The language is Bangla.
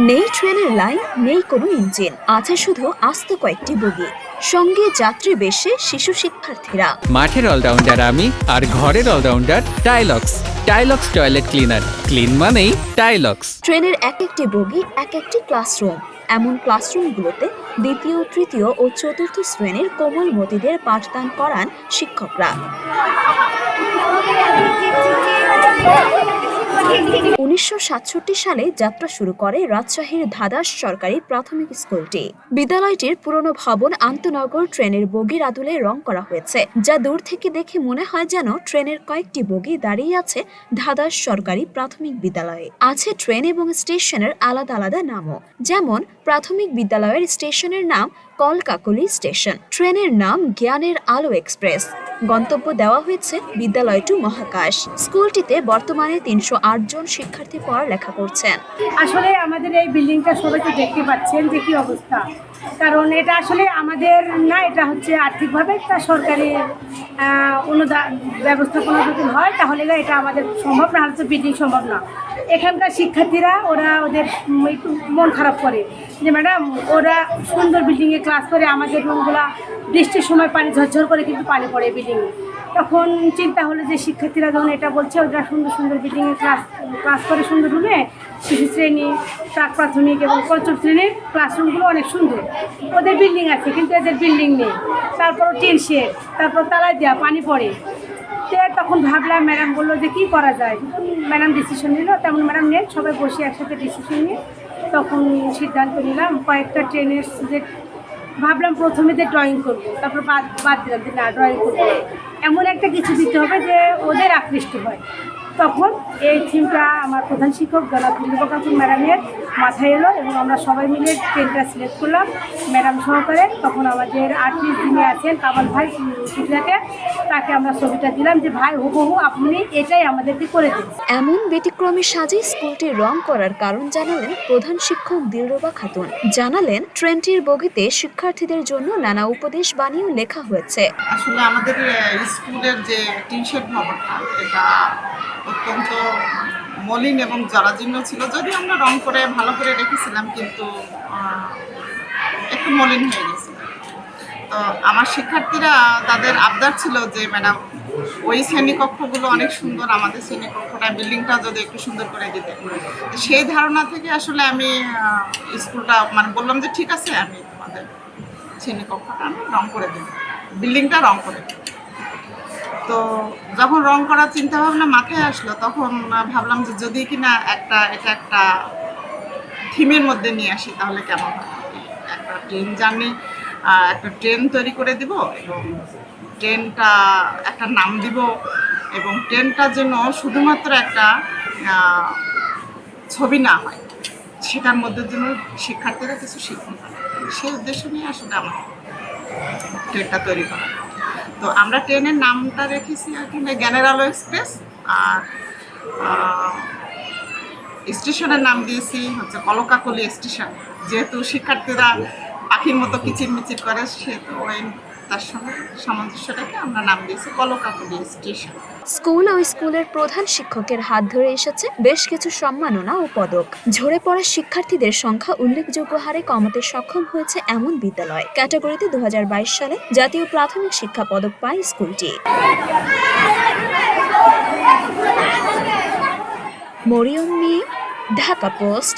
নেই ট্রেনের লাইন, নেই কোনো ইঞ্জিন, আছে শুধু আস্ত কয়েকটি বগি। সঙ্গে যাত্রী বেশে শিশু শিক্ষার্থীরা। মাঠের অলরাউন্ডার আমি, আর ঘরের allrounder Tylox. Tylox toilet cleaner, clean মানেই টাইলক্স। ট্রেনের এক একটি বগি এক একটি ক্লাসরুম। এমন ক্লাসরুমগুলোতে দ্বিতীয়, তৃতীয় ও চতুর্থ শ্রেণীর কোমলমতিদের পাঠদান করান শিক্ষকরা। 1967 সালে যাত্রা শুরু করে রাজশাহীর ধাদাস সরকারি প্রাথমিক স্কুলটি। বিদ্যালয়টির পুরনো ভবন আন্তনগর ট্রেনের বগির আদলে রং করা হয়েছে, যা দূর থেকে দেখে মনে হয় যেন ট্রেনের কয়েকটি বগি দাঁড়িয়ে আছে ধাদাস সরকারি প্রাথমিক বিদ্যালয়ে। আছে ট্রেন এবং স্টেশনের আলাদা আলাদা নামও, যেমন প্রাথমিক বিদ্যালয়ের স্টেশনের নাম কলকাকলি স্টেশন, ট্রেনের নাম জ্ঞানের আলো এক্সপ্রেস। গন্তব্য দেওয়া হয়েছে বিদ্যালয় টু মহাকাশ। স্কুলটিতে বর্তমানে 308 জন শিক্ষার্থী পড়ালেখা করছেন। আসলে আমাদের এই বিল্ডিংটা সবাই তো দেখতে পাচ্ছেন যে কি অবস্থা, কারণ এটা আসলে আমাদের না, এটা হচ্ছে আর্থিকভাবে একটা সরকারি অনুদান ব্যবস্থাপনা যদি হয় তাহলে এটা আমাদের সম্ভব না, হয়তো বিল্ডিং সম্ভব না। এখানকার শিক্ষার্থীরা ওদের একটু মন খারাপ করে যে ম্যাডাম ওরা সুন্দর বিল্ডিংয়ে ক্লাস করে, আমাদের রুমগুলা বৃষ্টির সময় পানি ঝরঝর করে কিন্তু পানি পড়ে বিল্ডিংয়ে। তখন চিন্তা হলো যে শিক্ষার্থীরা যখন এটা বলছে ওরা সুন্দর সুন্দর বিল্ডিংয়ে ক্লাস করে সুন্দর রুমে, শিশু শ্রেণী, প্রাক প্রাথমিক এবং পঞ্চম শ্রেণীর ক্লাসরুমগুলো অনেক সুন্দর। ওদের বিল্ডিং আছে কিন্তু এদের বিল্ডিং নেই, তারপরও টিন শেড, তারপর তালায় দেওয়া, পানি পড়ে। তখন ভাবলাম, ম্যাডাম বললো যে কী করা যায়। ম্যাডাম ডিসিশন নিল, তেমন ম্যাডাম নেই, সবাই বসে একসাথে ডিসিশন নিয়ে তখন সিদ্ধান্ত নিলাম কয়েকটা ট্রেনের যে ভাবলাম প্রথমে যে ড্রয়িং করবো, তারপর বাদ দিলাম যে না ড্রয়িং করবো, এমন একটা কিছু দিতে হবে যে ওদের আকৃষ্ট হয়। তখন এই থিমটা আমার প্রধান শিক্ষক জনাব দিলীপ খাতুন ম্যাডামের মাথায় এলো এবং আমরা সবাই মিলে ট্রেনটা সিলেক্ট করলাম ম্যাডাম সহকারে। তখন আমাদের আর্টিস্ট যিনি আছেন কামাল ভাই শিক্ষাকে, তাকে আমরা ছবিটা দিলাম যে ভাই হুবহু আপনি এটাই আমাদেরকে করে দিন। এমন ব্যতিক্রমী সাজে স্কুলটি রং করার কারণ জানালেন প্রধান শিক্ষক দিলরুবা খাতুন। জানালেন ট্রেনটির বগিতে শিক্ষার্থীদের জন্য নানা উপদেশ বাণীও লেখা হয়েছে। আসলে আমাদের স্কুলের যে টিন শেড ভবনটা, এটা অত্যন্ত মলিন এবং জরাজীর্ণ ছিল। যদিও আমরা রং করে ভালো করে রেখেছিলাম, কিন্তু একটু মলিন হয়ে গেছিল। তো আমার শিক্ষার্থীরা তাদের আবদার ছিল যে ম্যাডাম ওই শ্রেণীকক্ষগুলো অনেক সুন্দর, আমাদের শ্রেণীকক্ষটা বিল্ডিংটা যদি একটু সুন্দর করে দিতে। সেই ধারণা থেকে আসলে আমি স্কুলটা বললাম যে ঠিক আছে, আমি তোমাদের শ্রেণীকক্ষটা আমি রং করে দেব, বিল্ডিংটা রং করে দেব। তো যখন রং করার চিন্তাভাবনা মাথায় আসলো, তখন ভাবলাম যে যদি কিনা এটা একটা থিমের মধ্যে নিয়ে আসি তাহলে কেমন হয়। একটা ট্রেন জার্নি, একটা ট্রেন তৈরি করে দিব এবং ট্রেনটা একটা নাম দিব, এবং ট্রেনটার জন্য শুধুমাত্র একটা ছবি না হয়, সেটার মধ্যে জন্য শিক্ষার্থীরা কিছু শিখতে পারে। সেই উদ্দেশ্য নিয়ে আসলে আমার ট্রেনটা তৈরি করা। তো আমরা ট্রেনের নামটা রেখেছি আর কি জ্ঞানের আলো এক্সপ্রেস, আর স্টেশনের নাম দিয়েছি হচ্ছে কলকাকলি স্টেশন। যেহেতু শিক্ষার্থীরা পাখির মতো কিচিরমিচির করে, সেহেতু তার সঙ্গে সামঞ্জস্যটাকে আমরা নাম দিয়েছি কলকাকলি স্টেশন। স্কুল ও স্কুলের প্রধান শিক্ষকের হাত ধরে এসেছে বেশ কিছু সম্মাননা ও পদক। ঝরে পড়া শিক্ষার্থীদের সংখ্যা উল্লেখযোগ্য হারে কমাতে সক্ষম হয়েছে এমন বিদ্যালয়। ক্যাটাগরিতে 2022 সালে জাতীয় প্রাথমিক শিক্ষা পদক পায় স্কুলটি। মরিয়ম মি, ঢাকা পোস্ট।